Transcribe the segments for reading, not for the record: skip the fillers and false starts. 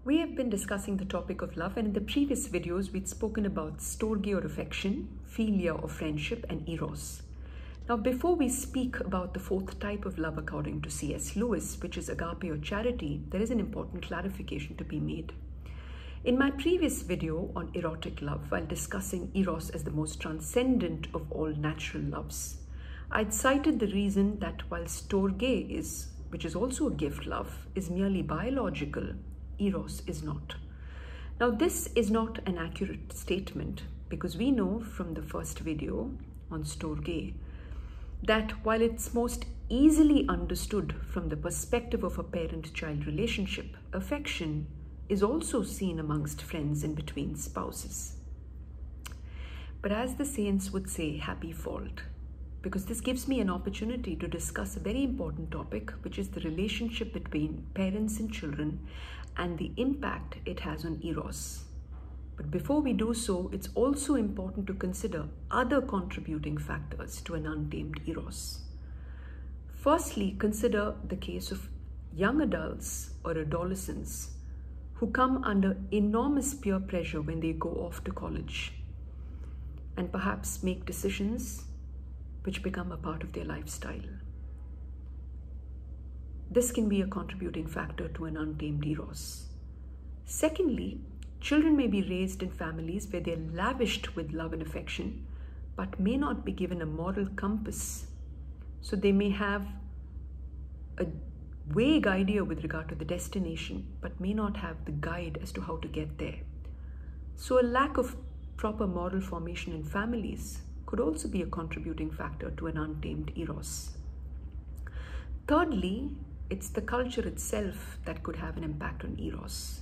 We have been discussing the topic of love, and in the previous videos we'd spoken about Storge or affection, philia or friendship, and Eros. Now, before we speak about the fourth type of love according to C.S. Lewis, which is agape or charity, there is an important clarification to be made. In my previous video on erotic love, while discussing Eros as the most transcendent of all natural loves, I'd cited the reason that while Storge which is also a gift love, is merely biological, Eros is not. Now, this is not an accurate statement because we know from the first video on Storge that while it's most easily understood from the perspective of a parent-child relationship, affection is also seen amongst friends and between spouses. But as the saints would say, happy fault, because this gives me an opportunity to discuss a very important topic, which is the relationship between parents and children and the impact it has on Eros. But before we do so, it's also important to consider other contributing factors to an untamed Eros. Firstly, consider the case of young adults or adolescents who come under enormous peer pressure when they go off to college and perhaps make decisions which become a part of their lifestyle. This can be a contributing factor to an untamed Eros. Secondly, children may be raised in families where they're lavished with love and affection, but may not be given a moral compass. So they may have a vague idea with regard to the destination, but may not have the guide as to how to get there. So a lack of proper moral formation in families could also be a contributing factor to an untamed Eros. Thirdly, it's the culture itself that could have an impact on Eros.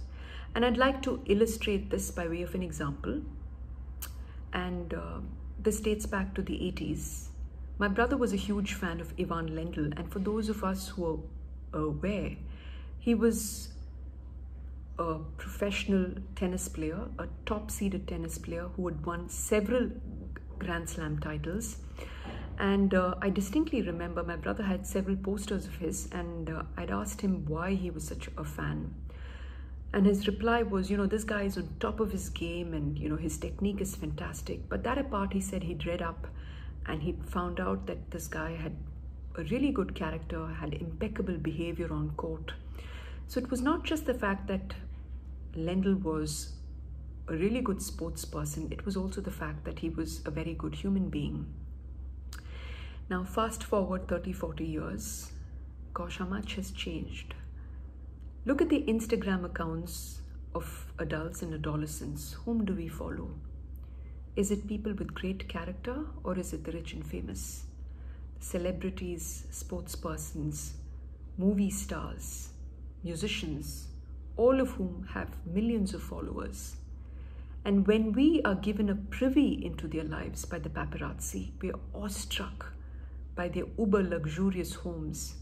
And I'd like to illustrate this by way of an example. And this dates back to the 80s. My brother was a huge fan of Ivan Lendl, and for those of us who are aware, he was a professional tennis player, a top-seeded tennis player who had won several Grand Slam titles. And I distinctly remember my brother had several posters of his, and I'd asked him why he was such a fan. And his reply was, this guy is on top of his game and, his technique is fantastic. But that apart, he said he'd read up and he found out that this guy had a really good character, had impeccable behavior on court. So it was not just the fact that Lendl was a really good sports person, it was also the fact that he was a very good human being. Now, fast forward 30-40 years, gosh, how much has changed. Look at the Instagram accounts of adults and adolescents. Whom do we follow? Is it people with great character, or is it the rich and famous? Celebrities, sports persons, movie stars, musicians, all of whom have millions of followers. And when we are given a privy into their lives by the paparazzi, we are awestruck by their uber luxurious homes,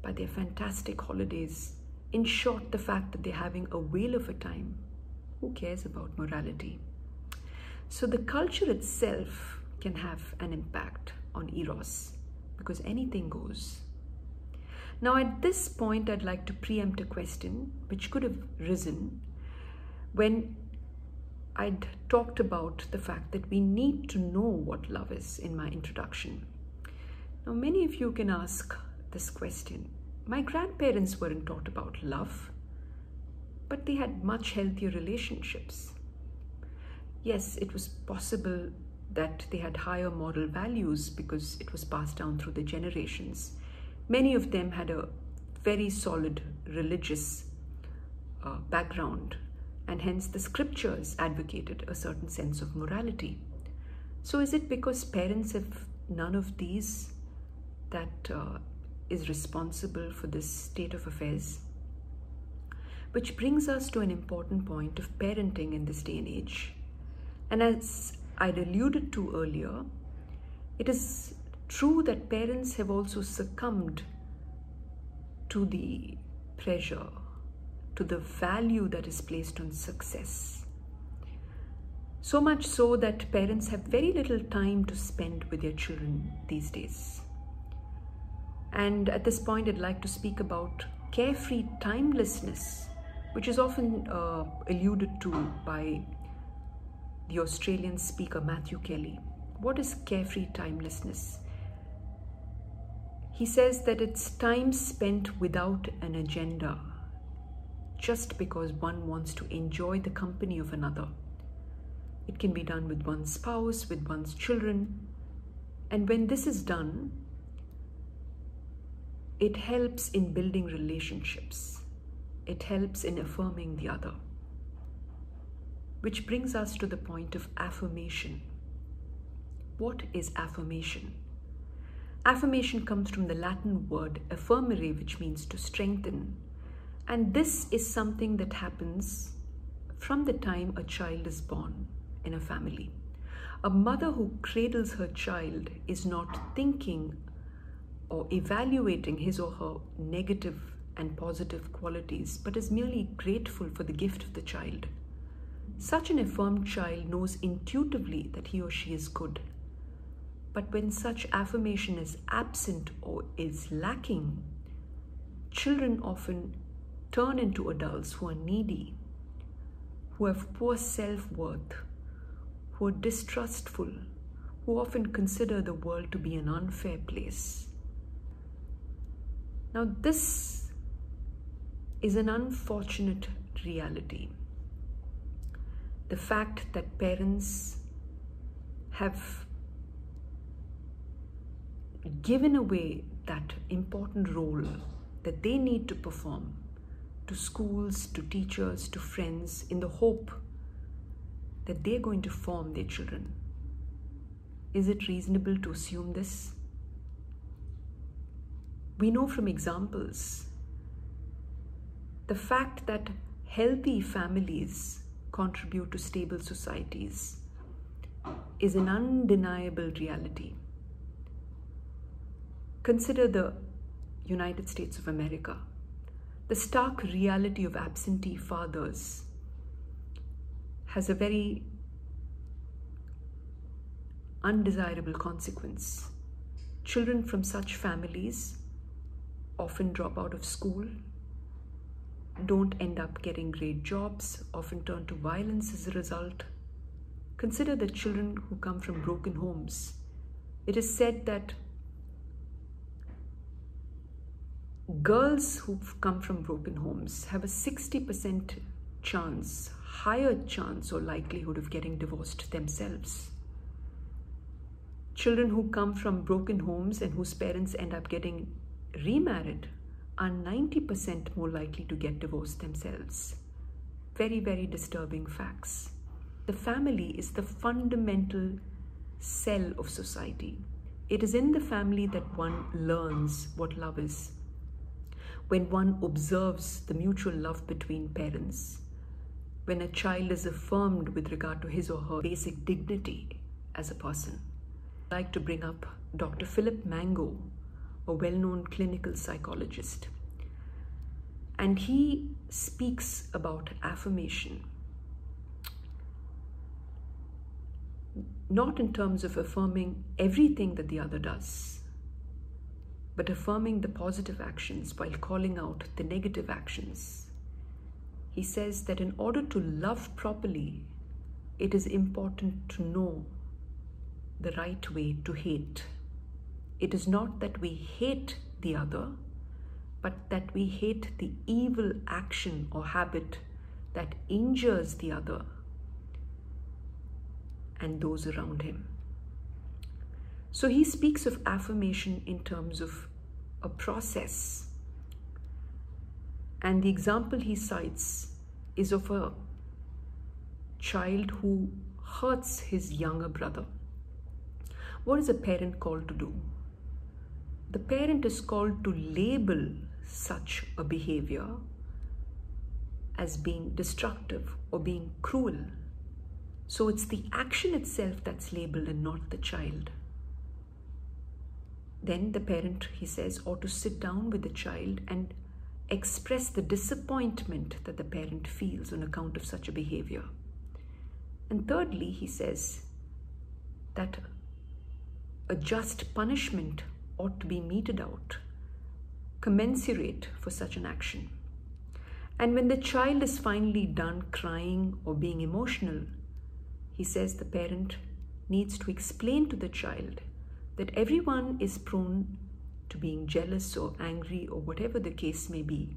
by their fantastic holidays. In short, the fact that they're having a whale of a time. Who cares about morality? So the culture itself can have an impact on Eros, because anything goes. Now, at this point, I'd like to preempt a question which could have risen when I'd talked about the fact that we need to know what love is in my introduction. Now, many of you can ask this question. My grandparents weren't taught about love, but they had much healthier relationships. Yes, it was possible that they had higher moral values because it was passed down through the generations. Many of them had a very solid religious background, and hence the scriptures advocated a certain sense of morality. So is it because parents have none of these that is responsible for this state of affairs? Which brings us to an important point of parenting in this day and age. And as I'd alluded to earlier, it is true that parents have also succumbed to the pressure, to the value that is placed on success. So much so that parents have very little time to spend with their children these days. And at this point, I'd like to speak about carefree timelessness which is often alluded to by the Australian speaker Matthew Kelly. What is carefree timelessness? He says that it's time spent without an agenda, just because one wants to enjoy the company of another. It can be done with one's spouse, with one's children. And when this is done, it helps in building relationships. It helps in affirming the other. Which brings us to the point of affirmation. What is affirmation? Affirmation comes from the Latin word affirmare, which means to strengthen. And this is something that happens from the time a child is born in a family. A mother who cradles her child is not thinking or evaluating his or her negative and positive qualities, but is merely grateful for the gift of the child. Such an affirmed child knows intuitively that he or she is good. But when such affirmation is absent or is lacking, children often turn into adults who are needy, who have poor self-worth, who are distrustful, who often consider the world to be an unfair place. Now, this is an unfortunate reality. The fact that parents have given away that important role that they need to perform to schools, to teachers, to friends, in the hope that they're going to form their children. Is it reasonable to assume this? We know from examples the fact that healthy families contribute to stable societies is an undeniable reality. Consider the United States of America. The stark reality of absentee fathers has a very undesirable consequence. Children from such families often drop out of school, don't end up getting great jobs, often turn to violence as a result. Consider the children who come from broken homes. It is said that girls who've come from broken homes have a 60% chance, higher chance or likelihood of getting divorced themselves. Children who come from broken homes and whose parents end up getting remarried are 90% more likely to get divorced themselves. Very, very disturbing facts. The family is the fundamental cell of society. It is in the family that one learns what love is. When one observes the mutual love between parents, when a child is affirmed with regard to his or her basic dignity as a person. I'd like to bring up Dr. Philip Mango, a well-known clinical psychologist. And he speaks about affirmation, not in terms of affirming everything that the other does, but affirming the positive actions while calling out the negative actions. He says that in order to love properly, it is important to know the right way to hate. It is not that we hate the other, but that we hate the evil action or habit that injures the other and those around him. So he speaks of affirmation in terms of a process. And the example he cites is of a child who hurts his younger brother. What is a parent called to do? The parent is called to label such a behavior as being destructive or being cruel. So it's the action itself that's labeled and not the child. Then the parent, he says, ought to sit down with the child and express the disappointment that the parent feels on account of such a behavior. And thirdly, he says that a just punishment ought to be meted out, commensurate for such an action. And when the child is finally done crying or being emotional, he says the parent needs to explain to the child that everyone is prone to being jealous or angry or whatever the case may be,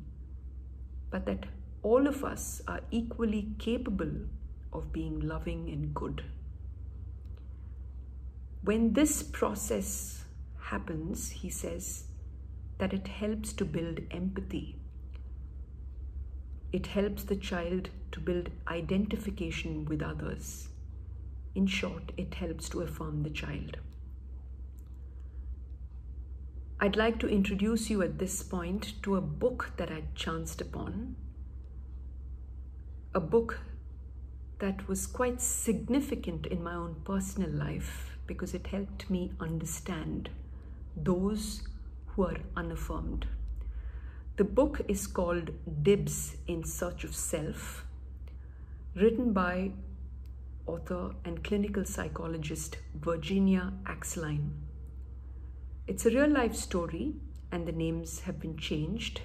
but that all of us are equally capable of being loving and good. When this process happens, he says that it helps to build empathy. It helps the child to build identification with others. In short, it helps to affirm the child. I'd like to introduce you at this point to a book that I chanced upon, a book that was quite significant in my own personal life because it helped me understand those who are unaffirmed. The book is called Dibs in Search of Self, written by author and clinical psychologist Virginia Axline. It's a real-life story, and the names have been changed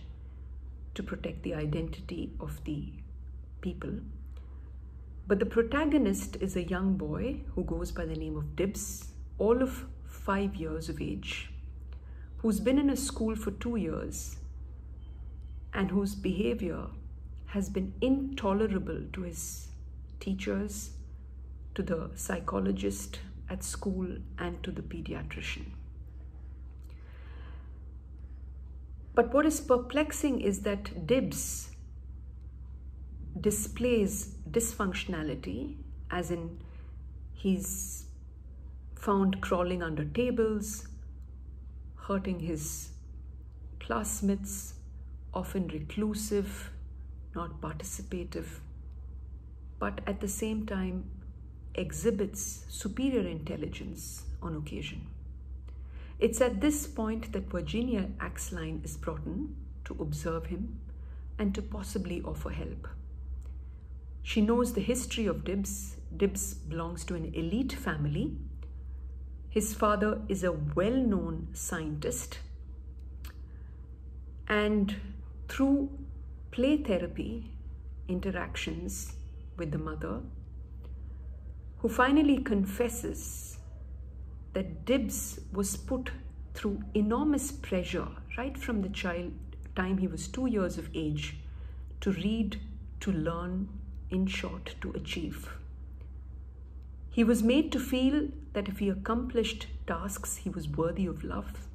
to protect the identity of the people. But the protagonist is a young boy who goes by the name of Dibs, all of 5 years of age, who's been in a school for 2 years and whose behavior has been intolerable to his teachers, to the psychologist at school, and to the pediatrician. But what is perplexing is that Dibs displays dysfunctionality, as in he's found crawling under tables, hurting his classmates, often reclusive, not participative, but at the same time exhibits superior intelligence on occasion. It's at this point that Virginia Axline is brought in to observe him and to possibly offer help. She knows the history of Dibs. Dibs belongs to an elite family. His father is a well-known scientist, and through play therapy interactions with the mother, who finally confesses that Dibs was put through enormous pressure right from the time he was 2 years of age to read, to learn, in short, to achieve. He was made to feel that if he accomplished tasks, he was worthy of love,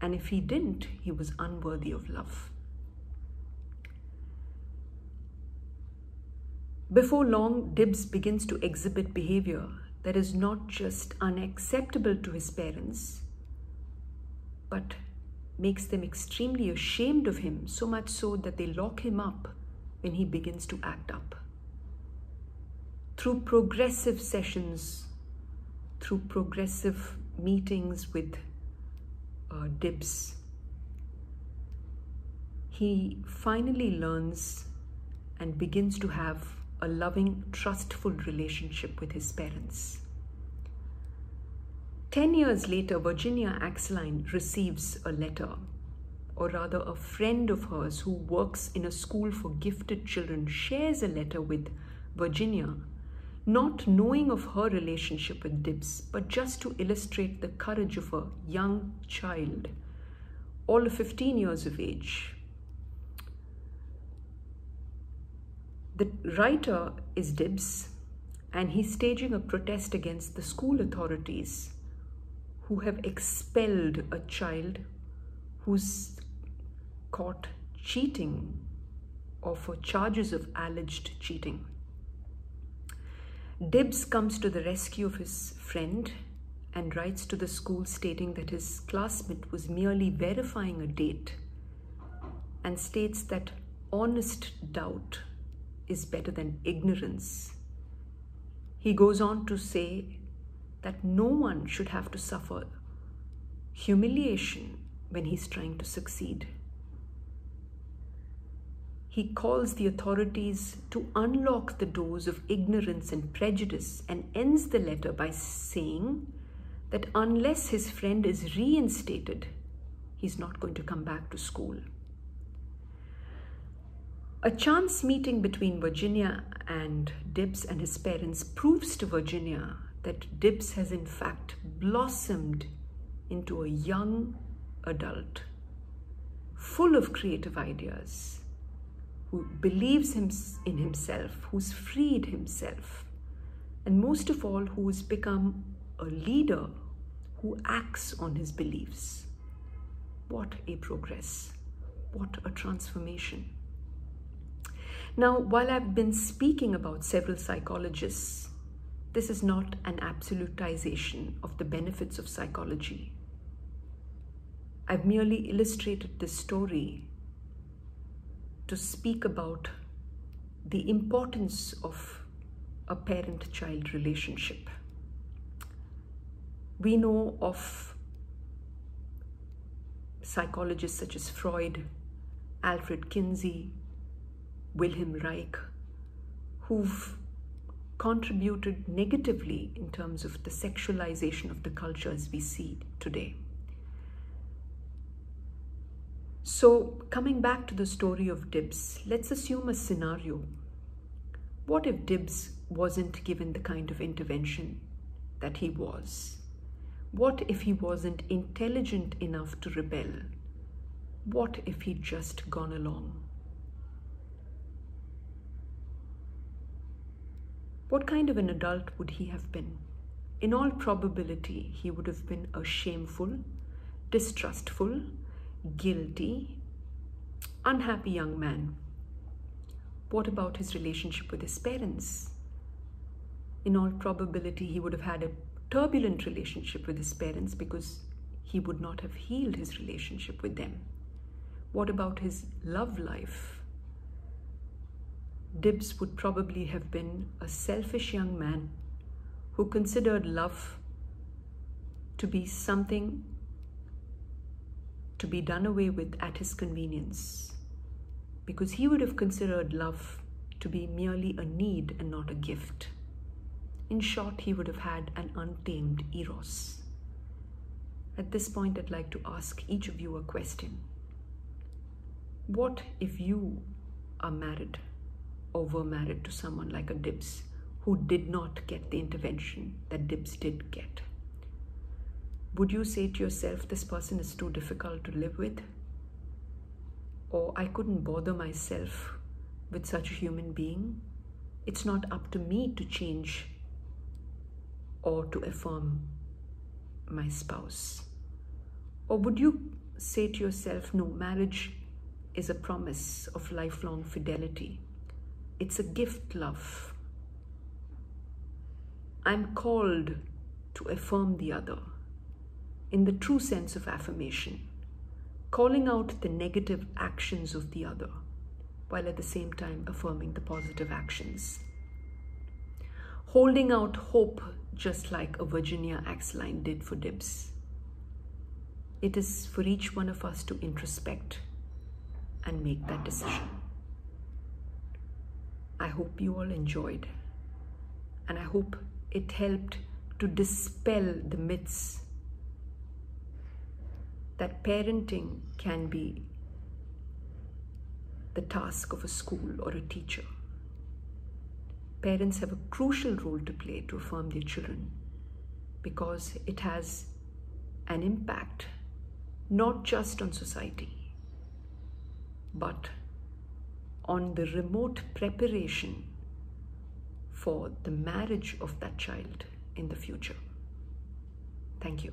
and if he didn't, he was unworthy of love. Before long, Dibs begins to exhibit behavior that is not just unacceptable to his parents, but makes them extremely ashamed of him, so much so that they lock him up when he begins to act up. Through progressive sessions, through progressive meetings with Dibs, he finally learns and begins to have a loving, trustful relationship with his parents. 10 years later, Virginia Axline receives a letter, or rather a friend of hers who works in a school for gifted children shares a letter with Virginia, not knowing of her relationship with Dibs, but just to illustrate the courage of a young child, all of 15 years of age. The writer is Dibs, and he's staging a protest against the school authorities who have expelled a child who's caught cheating or for charges of alleged cheating. Dibs comes to the rescue of his friend and writes to the school stating that his classmate was merely verifying a date, and states that honest doubt is better than ignorance. He goes on to say that no one should have to suffer humiliation when he's trying to succeed. He calls the authorities to unlock the doors of ignorance and prejudice, and ends the letter by saying that unless his friend is reinstated, he's not going to come back to school. A chance meeting between Virginia and Dibbs and his parents proves to Virginia that Dibbs has in fact blossomed into a young adult, full of creative ideas, who believes in himself, who's freed himself, and most of all, who's become a leader who acts on his beliefs. What a progress! What a transformation! Now, while I've been speaking about several psychologists, this is not an absolutization of the benefits of psychology. I've merely illustrated this story to speak about the importance of a parent-child relationship. We know of psychologists such as Freud, Alfred Kinsey, Wilhelm Reich, who've contributed negatively in terms of the sexualization of the culture as we see today. So, coming back to the story of Dibbs, let's assume a scenario. What if Dibbs wasn't given the kind of intervention that he was? What if he wasn't intelligent enough to rebel? What if he'd just gone along? What kind of an adult would he have been? In all probability, he would have been a shameful, distrustful, guilty, unhappy young man. What about his relationship with his parents? In all probability, he would have had a turbulent relationship with his parents because he would not have healed his relationship with them. What about his love life? Dibbs would probably have been a selfish young man who considered love to be something to be done away with at his convenience, because he would have considered love to be merely a need and not a gift. In short, he would have had an untamed Eros. At this point, I'd like to ask each of you a question. What if you are married or were married to someone like a Dibbs who did not get the intervention that Dibbs did get? Would you say to yourself, this person is too difficult to live with? Or I couldn't bother myself with such a human being? It's not up to me to change or to affirm my spouse. Or would you say to yourself, no, marriage is a promise of lifelong fidelity. It's a gift, love. I'm called to affirm the other in the true sense of affirmation, calling out the negative actions of the other while at the same time affirming the positive actions. Holding out hope just like a Virginia Axeline did for Dibbs. It is for each one of us to introspect and make that decision. I hope you all enjoyed, and I hope it helped to dispel the myths that parenting can be the task of a school or a teacher. Parents have a crucial role to play to affirm their children because it has an impact not just on society, but on the remote preparation for the marriage of that child in the future. Thank you.